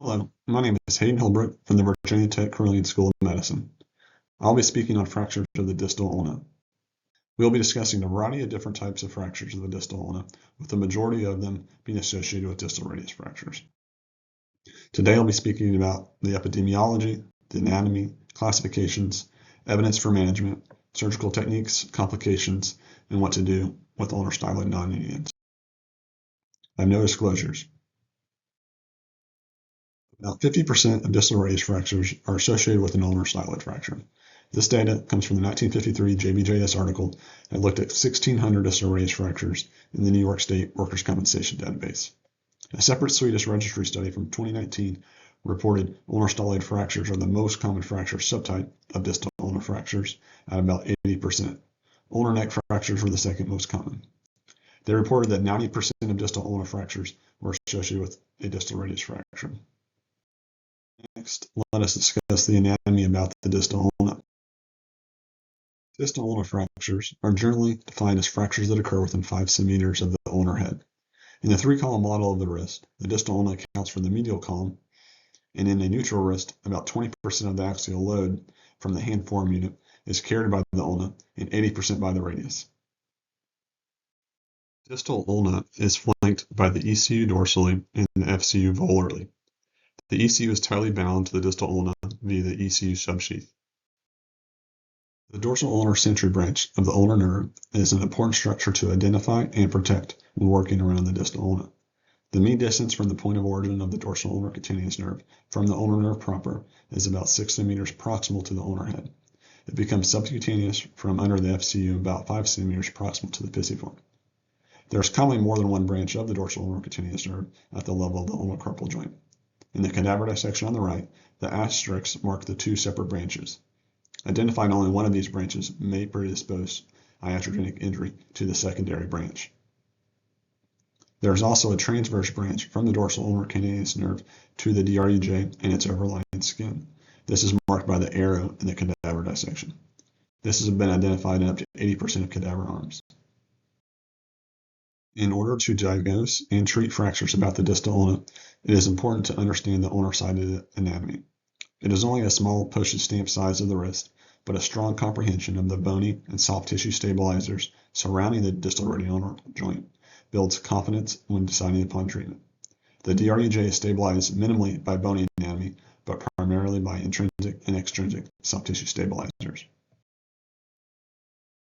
Hello, my name is Hayden Holbrook from the Virginia Tech Carilion School of Medicine. I'll be speaking on fractures of the distal ulna. We'll be discussing a variety of different types of fractures of the distal ulna, with the majority of them being associated with distal radius fractures. Today I'll be speaking about the epidemiology, the anatomy, classifications, evidence for management, surgical techniques, complications, and what to do with ulnar styloid non-unions. I have no disclosures. About 50% of distal radius fractures are associated with an ulnar styloid fracture. This data comes from the 1953 JBJS article that looked at 1,600 distal radius fractures in the New York State Workers' Compensation Database. A separate Swedish registry study from 2019 reported ulnar styloid fractures are the most common fracture subtype of distal ulnar fractures at about 80%. Ulnar neck fractures were the second most common. They reported that 90% of distal ulnar fractures were associated with a distal radius fracture. Next, let us discuss the anatomy about the distal ulna. Distal ulnar fractures are generally defined as fractures that occur within 5 centimeters of the ulnar head. In the 3-column model of the wrist, the distal ulna accounts for the medial column, and in a neutral wrist, about 20% of the axial load from the hand forearm unit is carried by the ulna and 80% by the radius. Distal ulna is flanked by the ECU dorsally and the FCU volarly. The ECU is tightly bound to the distal ulna via the ECU subsheath. The dorsal ulnar sensory branch of the ulnar nerve is an important structure to identify and protect when working around the distal ulna. The mean distance from the point of origin of the dorsal ulnar cutaneous nerve from the ulnar nerve proper is about 6 centimeters proximal to the ulnar head. It becomes subcutaneous from under the FCU about 5 centimeters proximal to the pisiform. There is commonly more than one branch of the dorsal ulnar cutaneous nerve at the level of the ulnar carpal joint. In the cadaver dissection on the right, the asterisks mark the 2 separate branches. Identifying only one of these branches may predispose iatrogenic injury to the secondary branch. There is also a transverse branch from the dorsal ulnar cutaneous nerve to the DRUJ and its overlying skin. This is marked by the arrow in the cadaver dissection. This has been identified in up to 80% of cadaver arms. In order to diagnose and treat fractures about the distal ulna, it is important to understand the ulnar-sided anatomy. It is only a small postage stamp size of the wrist, but a strong comprehension of the bony and soft tissue stabilizers surrounding the distal radial joint builds confidence when deciding upon treatment. The DRUJ is stabilized minimally by bony anatomy, but primarily by intrinsic and extrinsic soft tissue stabilizers.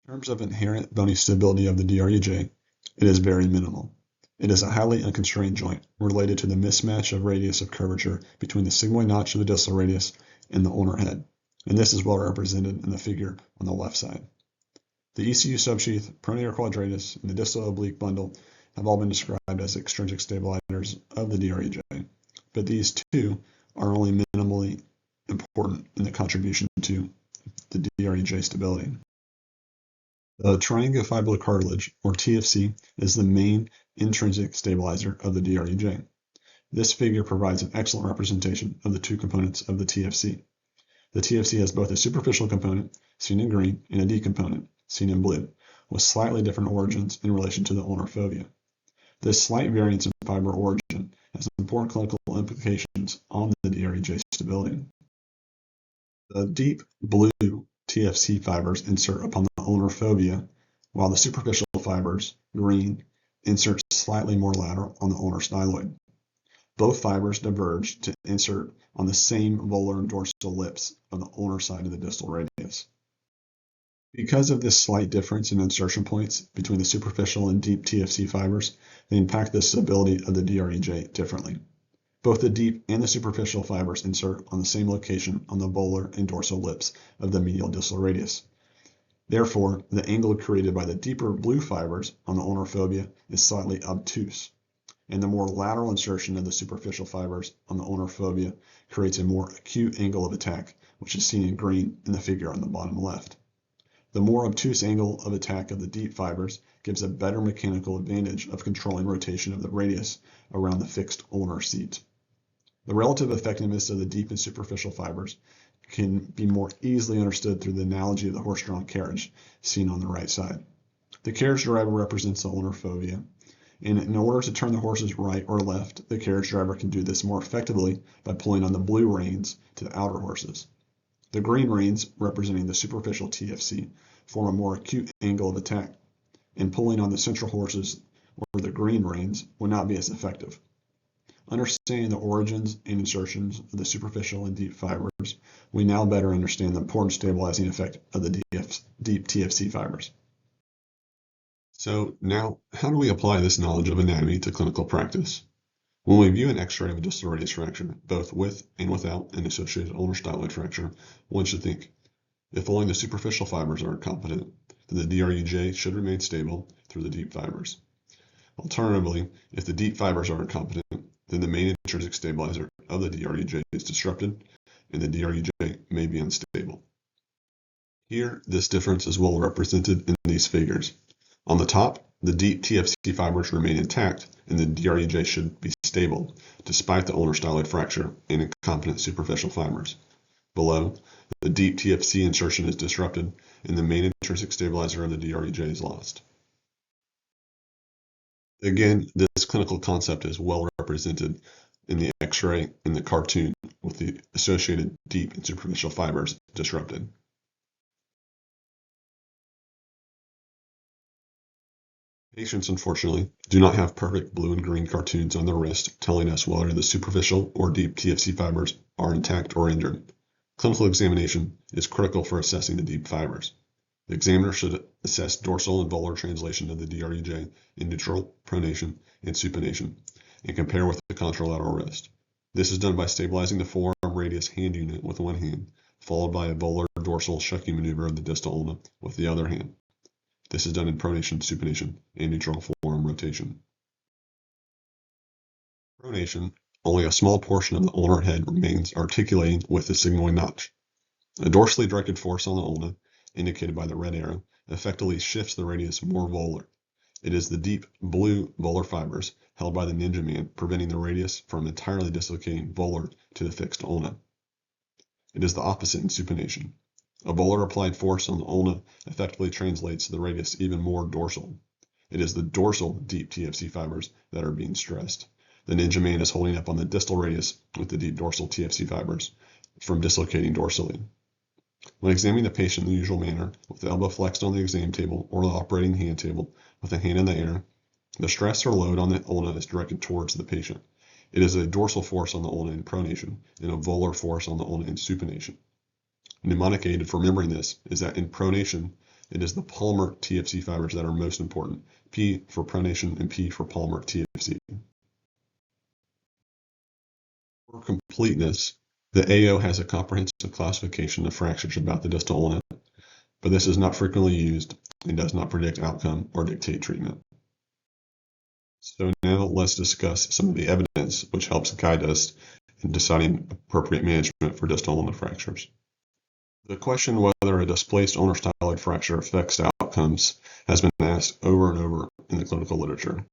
In terms of inherent bony stability of the DRUJ, it is very minimal. It is a highly unconstrained joint related to the mismatch of radius of curvature between the sigmoid notch of the distal radius and the ulnar head, and this is well represented in the figure on the left side. The ECU subsheath, pronator quadratus, and the distal oblique bundle have all been described as extrinsic stabilizers of the DRUJ, but these two are only minimally important in the contribution to the DRUJ stability. The triangulofibrillar cartilage, or TFC, is the main intrinsic stabilizer of the DRUJ. This figure provides an excellent representation of the 2 components of the TFC. The TFC has both a superficial component, seen in green, and a deep component, seen in blue, with slightly different origins in relation to the ulnar fovea. This slight variance in fiber origin has important clinical implications on the DRUJ stability. The deep blue TFC fibers insert upon the ulnar fovea, while the superficial fibers, green, insert slightly more lateral on the ulnar styloid. Both fibers diverge to insert on the same volar and dorsal lips of the ulnar side of the distal radius. Because of this slight difference in insertion points between the superficial and deep TFC fibers, they impact the stability of the DRUJ differently. Both the deep and the superficial fibers insert on the same location on the volar and dorsal lips of the medial distal radius. Therefore, the angle created by the deeper blue fibers on the ulnar fovea is slightly obtuse, and the more lateral insertion of the superficial fibers on the ulnar fovea creates a more acute angle of attack, which is seen in green in the figure on the bottom left. The more obtuse angle of attack of the deep fibers gives a better mechanical advantage of controlling rotation of the radius around the fixed ulnar seat. The relative effectiveness of the deep and superficial fibers can be more easily understood through the analogy of the horse-drawn carriage seen on the right side. The carriage driver represents the ulnar fovea, And in order to turn the horses right or left, the carriage driver can do this more effectively by pulling on the blue reins to the outer horses. The green reins, representing the superficial TFC, form a more acute angle of attack, and pulling on the central horses or the green reins would not be as effective. Understanding the origins and insertions of the superficial and deep fibers, we now better understand the important stabilizing effect of the deep TFC fibers. So now, how do we apply this knowledge of anatomy to clinical practice? When we view an X-ray of a distal radius fracture, both with and without an associated ulnar styloid fracture, one should think, if only the superficial fibers are incompetent, then the DRUJ should remain stable through the deep fibers. Alternatively, if the deep fibers are incompetent, then the main intrinsic stabilizer of the DRUJ is disrupted, and the DRUJ may be unstable. Here, this difference is well represented in these figures. On the top, the deep TFC fibers remain intact, and the DRUJ should be stable, despite the ulnar styloid fracture and incompetent superficial fibers. Below, the deep TFC insertion is disrupted, and the main intrinsic stabilizer of the DRUJ is lost. Again, this clinical concept is well represented in the X-ray in the cartoon with the associated deep and superficial fibers disrupted. Patients, unfortunately, do not have perfect blue and green cartoons on their wrist telling us whether the superficial or deep TFC fibers are intact or injured. Clinical examination is critical for assessing the deep fibers. The examiner should assess dorsal and volar translation of the DRUJ in neutral, pronation, and supination, and compare with the contralateral wrist. This is done by stabilizing the forearm radius hand unit with one hand, followed by a volar dorsal shucking maneuver of the distal ulna with the other hand. This is done in pronation, supination, and neutral forearm rotation. Pronation, only a small portion of the ulnar head remains articulating with the sigmoid notch. A dorsally directed force on the ulna, indicated by the red arrow, effectively shifts the radius more volar. It is the deep blue volar fibers held by the ninja man preventing the radius from entirely dislocating volar to the fixed ulna. It is the opposite in supination. A volar applied force on the ulna effectively translates the radius even more dorsal. It is the dorsal deep TFC fibers that are being stressed. The ninja man is holding up on the distal radius with the deep dorsal TFC fibers from dislocating dorsally. When examining the patient in the usual manner, with the elbow flexed on the exam table or the operating hand table with the hand in the air, the stress or load on the ulna is directed towards the patient. It is a dorsal force on the ulna in pronation and a volar force on the ulna in supination. A mnemonic aid for remembering this is that in pronation, it is the palmar TFC fibers that are most important, P for pronation and P for palmar TFC. For completeness, the AO has a comprehensive classification of fractures about the distal ulna, but this is not frequently used and does not predict outcome or dictate treatment. So now let's discuss some of the evidence which helps guide us in deciding appropriate management for distal ulnar fractures. The question whether a displaced ulnar styloid fracture affects outcomes has been asked over and over in the clinical literature.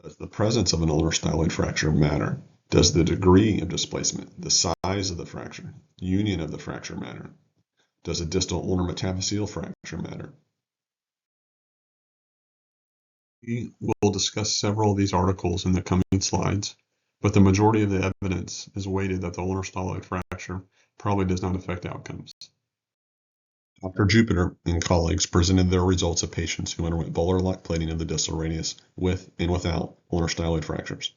Does the presence of an ulnar styloid fracture matter? Does the degree of displacement, the size of the fracture, union of the fracture matter? Does a distal ulnar metaphyseal fracture matter? We will discuss several of these articles in the coming slides, but the majority of the evidence is weighted that the ulnar styloid fracture probably does not affect outcomes. Dr. Jupiter and colleagues presented their results of patients who underwent volar lock plating of the distal radius with and without ulnar styloid fractures.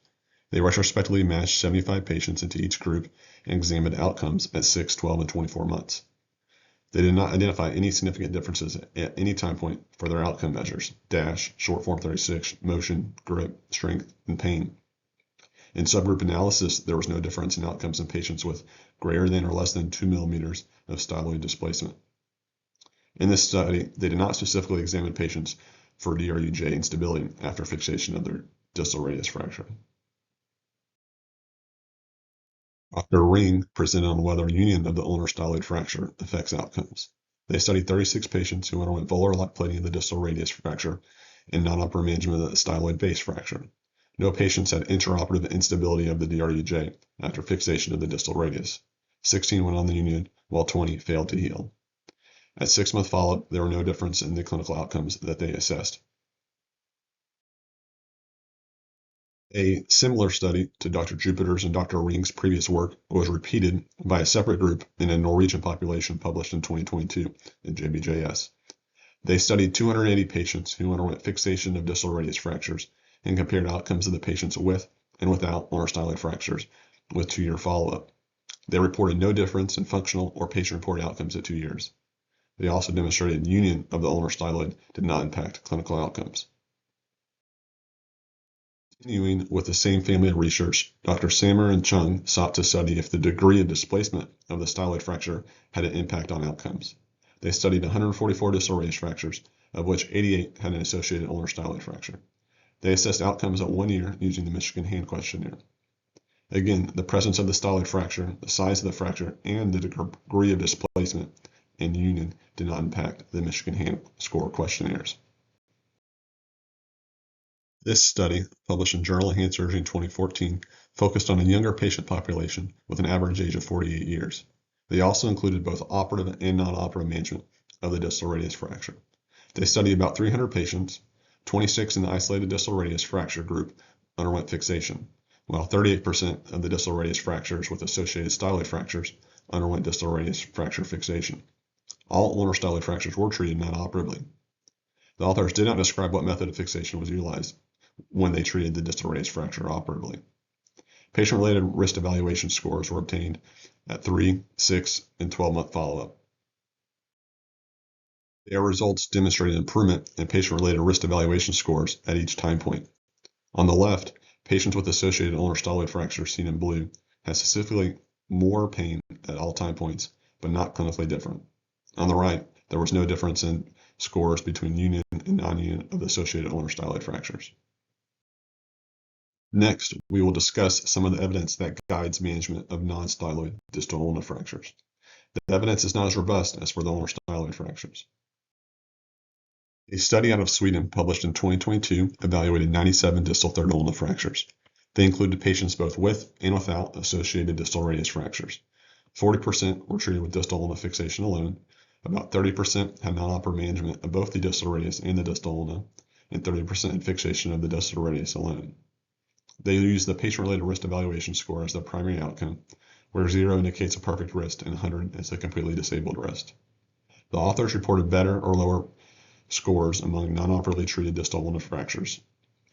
They retrospectively matched 75 patients into each group and examined outcomes at 6, 12, and 24 months. They did not identify any significant differences at any time point for their outcome measures, DASH, short form 36, motion, grip, strength, and pain. In subgroup analysis, there was no difference in outcomes in patients with greater than or less than 2 millimeters of styloid displacement. In this study, they did not specifically examine patients for DRUJ instability after fixation of their distal radius fracture. Dr. Ring presented on whether union of the ulnar styloid fracture affects outcomes. They studied 36 patients who underwent volar lock plating of the distal radius fracture and non-operative management of the styloid base fracture. No patients had intraoperative instability of the DRUJ after fixation of the distal radius. 16 went on the union, while 20 failed to heal. At 6-month follow-up, there were no difference in the clinical outcomes that they assessed. A similar study to Dr. Jupiter's and Dr. Ring's previous work was repeated by a separate group in a Norwegian population published in 2022 in JBJS. They studied 280 patients who underwent fixation of distal radius fractures and compared outcomes of the patients with and without ulnar styloid fractures with 2-year follow-up. They reported no difference in functional or patient-reported outcomes at 2 years. They also demonstrated union of the ulnar styloid did not impact clinical outcomes. Continuing with the same family of research, Dr. Sammer and Chung sought to study if the degree of displacement of the styloid fracture had an impact on outcomes. They studied 144 distal radius fractures, of which 88 had an associated ulnar styloid fracture. They assessed outcomes at 1 year using the Michigan Hand Questionnaire. Again, the presence of the styloid fracture, the size of the fracture, and the degree of displacement and union did not impact the Michigan Hand Score questionnaires. This study, published in Journal of Hand Surgery in 2014, focused on a younger patient population with an average age of 48 years. They also included both operative and non-operative management of the distal radius fracture. They studied about 300 patients. 26 in the isolated distal radius fracture group underwent fixation, while 38% of the distal radius fractures with associated styloid fractures underwent distal radius fracture fixation. All ulnar styloid fractures were treated non-operatively. The authors did not describe what method of fixation was utilized when they treated the distal radius fracture operatively. Patient-related wrist evaluation scores were obtained at 3, 6, and 12-month follow-up. Their results demonstrated improvement in patient-related wrist evaluation scores at each time point. On the left, patients with associated ulnar styloid fractures seen in blue had statistically more pain at all time points, but not clinically different. On the right, there was no difference in scores between union and non-union of the associated ulnar styloid fractures. Next, we will discuss some of the evidence that guides management of non-styloid distal ulna fractures. The evidence is not as robust as for the ulnar styloid fractures. A study out of Sweden published in 2022 evaluated 97 distal third ulna fractures. They included patients both with and without associated distal radius fractures. 40% were treated with distal ulna fixation alone, about 30% had non-operative management of both the distal radius and the distal ulna, and 30% had fixation of the distal radius alone. They used the patient-related wrist evaluation score as the primary outcome, where 0 indicates a perfect wrist and 100 is a completely disabled wrist. The authors reported better or lower scores among non-operatively treated distal ulna fractures,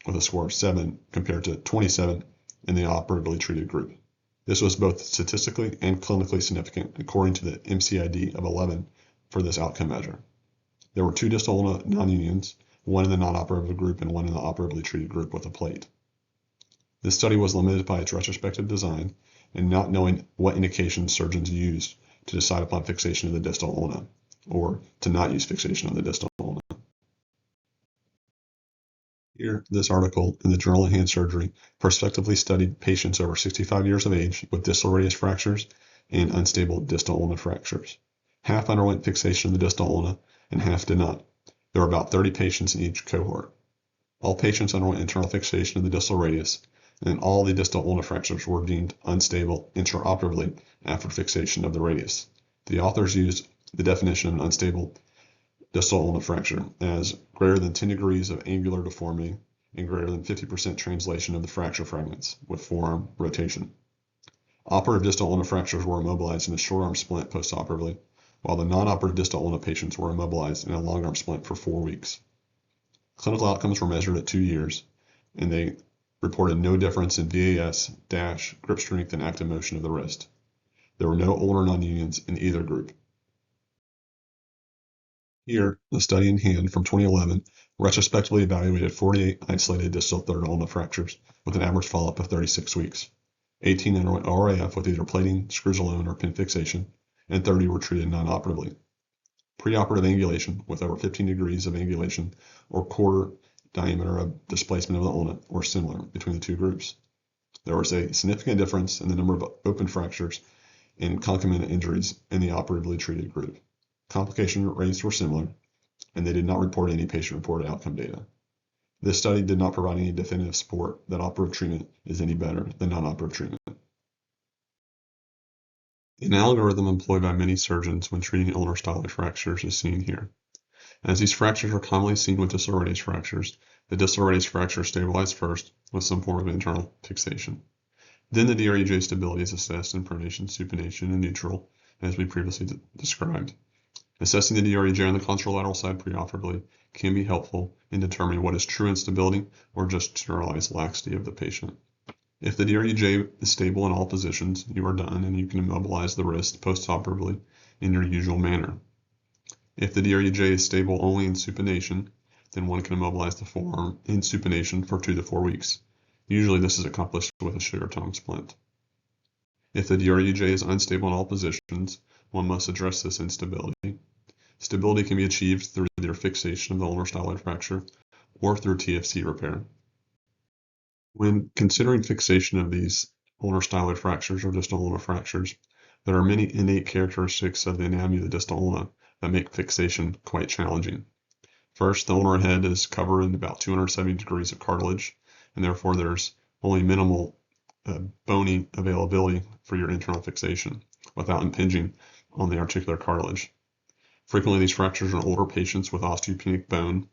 with a score of 7 compared to 27 in the operatively treated group. This was both statistically and clinically significant according to the MCID of 11 for this outcome measure. There were 2 distal ulna non-unions, one in the non-operative group and one in the operatively treated group with a plate. This study was limited by its retrospective design and not knowing what indications surgeons used to decide upon fixation of the distal ulna, or to not use fixation of the distal ulna. Here, this article in the Journal of Hand Surgery prospectively studied patients over 65 years of age with distal radius fractures and unstable distal ulna fractures. Half underwent fixation of the distal ulna and half did not. There were about 30 patients in each cohort. All patients underwent internal fixation of the distal radius, and all the distal ulna fractures were deemed unstable intraoperatively after fixation of the radius. The authors used the definition of an unstable distal ulna fracture as greater than 10 degrees of angular deformity and greater than 50% translation of the fracture fragments with forearm rotation. Operative distal ulna fractures were immobilized in a short arm splint postoperatively, while the non-operative distal ulna patients were immobilized in a long arm splint for 4 weeks. Clinical outcomes were measured at 2 years, and they reported no difference in VAS, dash, grip strength, and active motion of the wrist. There were no ulnar non-unions in either group. Here, the study in hand from 2011 retrospectively evaluated 48 isolated distal third ulna fractures with an average follow-up of 36 weeks. 18 underwent ORAF with either plating, screws alone, or pin fixation, and 30 were treated non-operatively. Preoperative angulation with over 15 degrees of angulation or quarter diameter of displacement of the ulna were similar between the 2 groups. There was a significant difference in the number of open fractures and concomitant injuries in the operatively treated group. Complication rates were similar, and they did not report any patient-reported outcome data. This study did not provide any definitive support that operative treatment is any better than non-operative treatment. An algorithm employed by many surgeons when treating ulnar styloid fractures is seen here. As these fractures are commonly seen with distal radius fractures, The distal radius fracture is stabilized first with some form of internal fixation. Then the DREJ stability is assessed in pronation, supination, and neutral, as we previously described. Assessing the DREJ on the contralateral side preoperatively can be helpful in determining what is true instability or just generalized laxity of the patient. If the DREJ is stable in all positions, you are done and you can immobilize the wrist postoperatively in your usual manner. If the DREJ is stable only in supination, then one can immobilize the forearm in supination for 2 to 4 weeks. Usually this is accomplished with a sugar tongue splint. If the DREJ is unstable in all positions, one must address this instability. Stability can be achieved through either fixation of the ulnar styloid fracture or through TFC repair. When considering fixation of these ulnar styloid fractures or distal ulnar fractures, there are many innate characteristics of the anatomy of the distal ulna that make fixation quite challenging. First, the ulnar head is covered in about 270 degrees of cartilage, and therefore there's only minimal bony availability for your internal fixation without impinging on the articular cartilage. Frequently, these fractures are in older patients with osteopenic bone,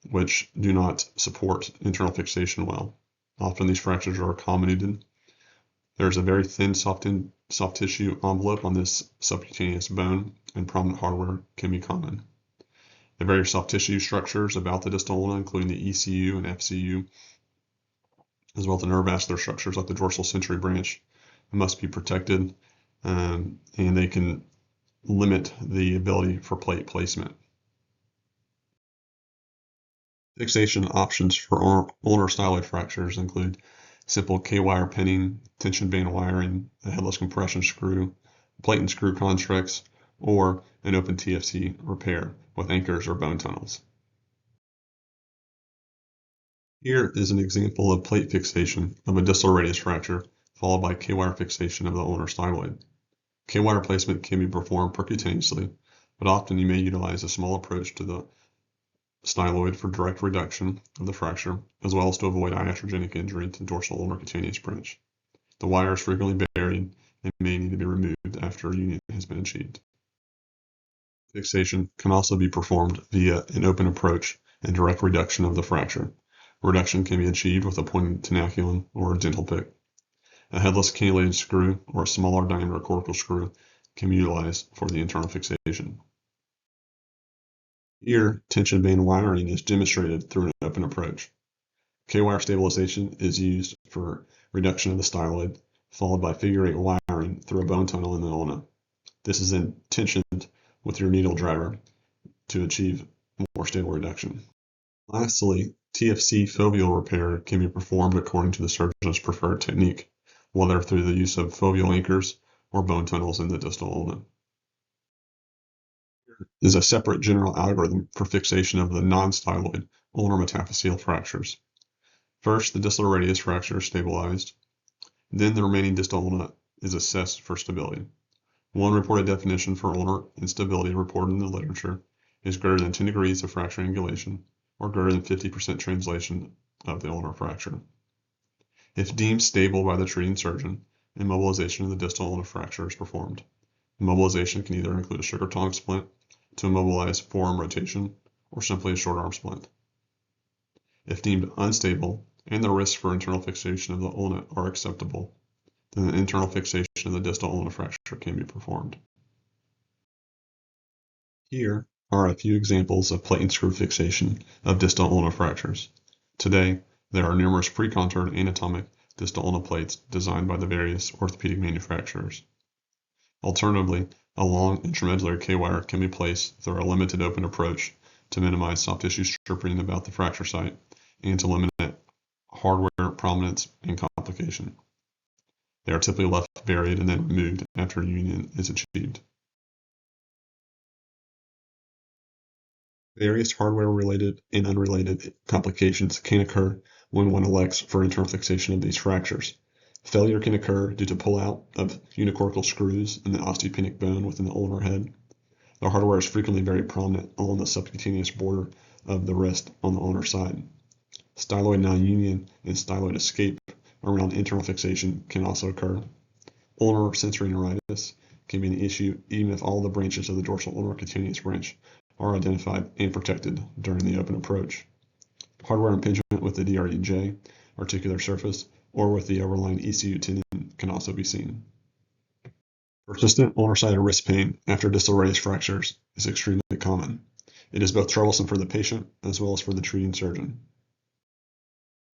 which do not support internal fixation well. Often these fractures are accommodated. There's a very thin soft tissue envelope on this subcutaneous bone, and prominent hardware can be common. The various soft tissue structures about the distal ulna, including the ECU and FCU, as well as the neurovascular structures like the dorsal sensory branch, must be protected, and they can limit the ability for plate placement. Fixation options for ulnar styloid fractures include simple K-wire pinning, tension band wiring, a headless compression screw, plate and screw constructs, or an open TFC repair with anchors or bone tunnels. Here is an example of plate fixation of a distal radius fracture followed by K-wire fixation of the ulnar styloid. K-wire placement can be performed percutaneously, but often you may utilize a small approach to the styloid for direct reduction of the fracture, as well as to avoid iatrogenic injury to dorsal ulnar cutaneous branch. The wire is frequently buried and may need to be removed after union has been achieved. Fixation can also be performed via an open approach and direct reduction of the fracture. Reduction can be achieved with a pointed tenaculum or a dental pick. A headless cannulated screw or a smaller diameter cortical screw can be utilized for the internal fixation. Here, tension band wiring is demonstrated through an open approach. K-wire stabilization is used for reduction of the styloid, followed by figure-8 wiring through a bone tunnel in the ulna. This is then tensioned with your needle driver to achieve more stable reduction. Lastly, TFC foveal repair can be performed according to the surgeon's preferred technique, whether through the use of foveal anchors or bone tunnels in the distal ulna. Here is a separate general algorithm for fixation of the non-styloid ulnar metaphyseal fractures. First, the distal radius fracture is stabilized. Then the remaining distal ulna is assessed for stability. One reported definition for ulnar instability reported in the literature is greater than 10 degrees of fracture angulation or greater than 50% translation of the ulnar fracture. If deemed stable by the treating surgeon, immobilization of the distal ulnar fracture is performed. Immobilization can either include a sugar tongue splint to immobilize forearm rotation or simply a short arm splint. If deemed unstable and the risks for internal fixation of the ulna are acceptable, then the internal fixation of the distal ulnar fracture can be performed. Here are a few examples of plate and screw fixation of distal ulnar fractures. Today, there are numerous pre-contoured anatomic distal ulna plates designed by the various orthopedic manufacturers. Alternatively, a long intramedullary K-wire can be placed through a limited open approach to minimize soft tissue stripping about the fracture site and to limit hardware prominence and complication. They are typically left buried and then removed after union is achieved. Various hardware-related and unrelated complications can occur when one elects for internal fixation of these fractures. Failure can occur due to pull-out of unicortical screws in the osteopenic bone within the ulnar head. The hardware is frequently very prominent along the subcutaneous border of the wrist on the ulnar side. Styloid non-union and styloid escape around internal fixation can also occur. Ulnar sensory neuritis can be an issue even if all the branches of the dorsal ulnar cutaneous branch are identified and protected during the open approach. Hardware impingement with the DREJ articular surface or with the overlying ECU tendon can also be seen. Persistent ulnar side of wrist pain after distal radius fractures is extremely common. It is both troublesome for the patient as well as for the treating surgeon.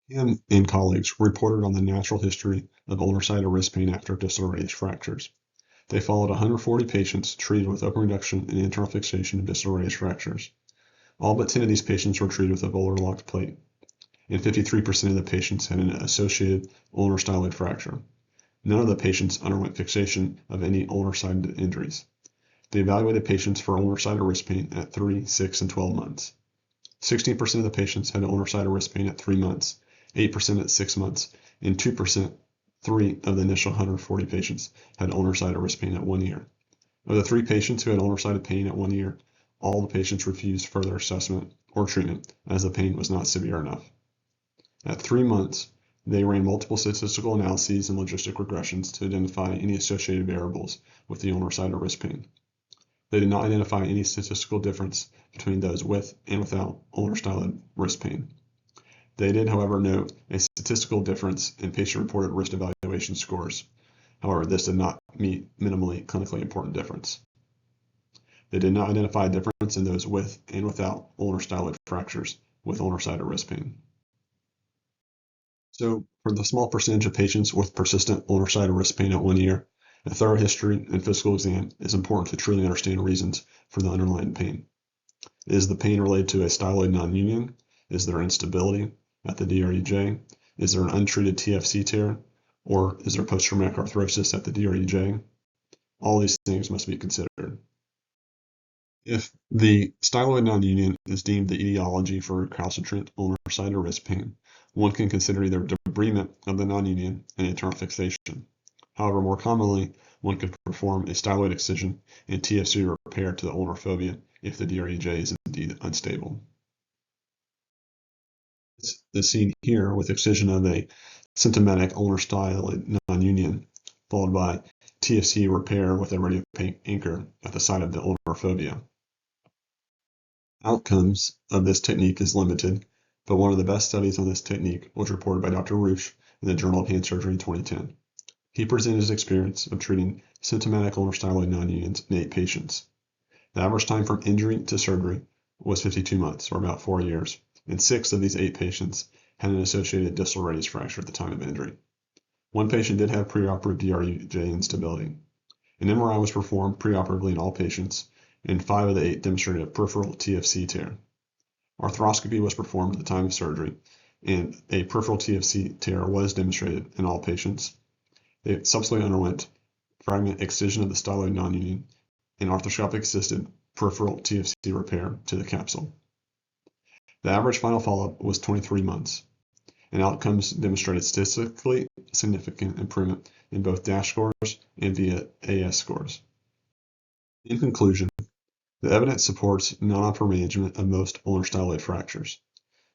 Him and colleagues reported on the natural history of ulnar side of wrist pain after distal radius fractures. They followed 140 patients treated with open reduction and internal fixation of distal radius fractures. All but 10 of these patients were treated with a volar locked plate, and 53% of the patients had an associated ulnar styloid fracture. None of the patients underwent fixation of any ulnar side injuries. They evaluated patients for ulnar side of wrist pain at 3, 6, and 12 months. 16% of the patients had ulnar side of wrist pain at 3 months, 8% at 6 months, and 2%, 3 of the initial 140 patients, had ulnar side of wrist pain at 1 year. Of the 3 patients who had ulnar side pain at 1 year, all the patients refused further assessment or treatment as the pain was not severe enough. At 3 months, they ran multiple statistical analyses and logistic regressions to identify any associated variables with the ulnar side of wrist pain. They did not identify any statistical difference between those with and without ulnar styloid wrist pain. They did, however, note a statistical difference in patient-reported wrist evaluation scores. However, this did not meet minimally clinically important difference. They did not identify a difference in those with and without ulnar styloid fractures with ulnar side of wrist pain. So, for the small percentage of patients with persistent ulnar side of wrist pain at 1 year, a thorough history and physical exam is important to truly understand reasons for the underlying pain. Is the pain related to a styloid non-union? Is there instability at the DREJ? Is there an untreated TFC tear? Or is there post-traumatic arthrosis at the DREJ? All these things must be considered. If the styloid non-union is deemed the etiology for recalcitrant ulnar side of wrist pain, one can consider either debridement of the non-union and internal fixation. However, more commonly, one could perform a styloid excision and TFC repair to the ulnar fovea if the DREJ is indeed unstable. This is seen here with excision of a symptomatic ulnar styloid non-union, followed by TFC repair with a radiopaque anchor at the site of the ulnar fovea. Outcomes of this technique is limited, but one of the best studies on this technique was reported by Dr. Roosh in the Journal of Hand Surgery in 2010. He presented his experience of treating symptomatic ulnar styloid non-unions in 8 patients. The average time from injury to surgery was 52 months, or about 4 years, and 6 of these 8 patients had an associated distal radius fracture at the time of injury. 1 patient did have preoperative DREJ instability. An MRI was performed preoperatively in all patients, and 5 of the 8 demonstrated a peripheral TFC tear. Arthroscopy was performed at the time of surgery, and a peripheral TFC tear was demonstrated in all patients. They subsequently underwent fragment excision of the styloid non-union and arthroscopic assisted peripheral TFC repair to the capsule. The average final follow-up was 23 months, and outcomes demonstrated statistically significant improvement in both DASH scores and via AS scores. In conclusion, the evidence supports non-operative management of most ulnar styloid fractures.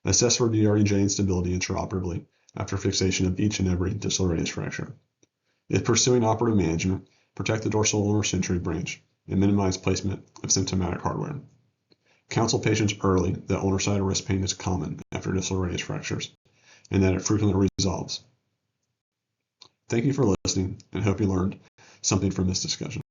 Assess for DREJ instability intraoperatively after fixation of each and every distal radius fracture. If pursuing operative management, protect the dorsal ulnar century branch and minimize placement of symptomatic hardware. Counsel patients early that ulnar side of wrist pain is common after distal radius fractures and that it frequently resolves. Thank you for listening and hope you learned something from this discussion.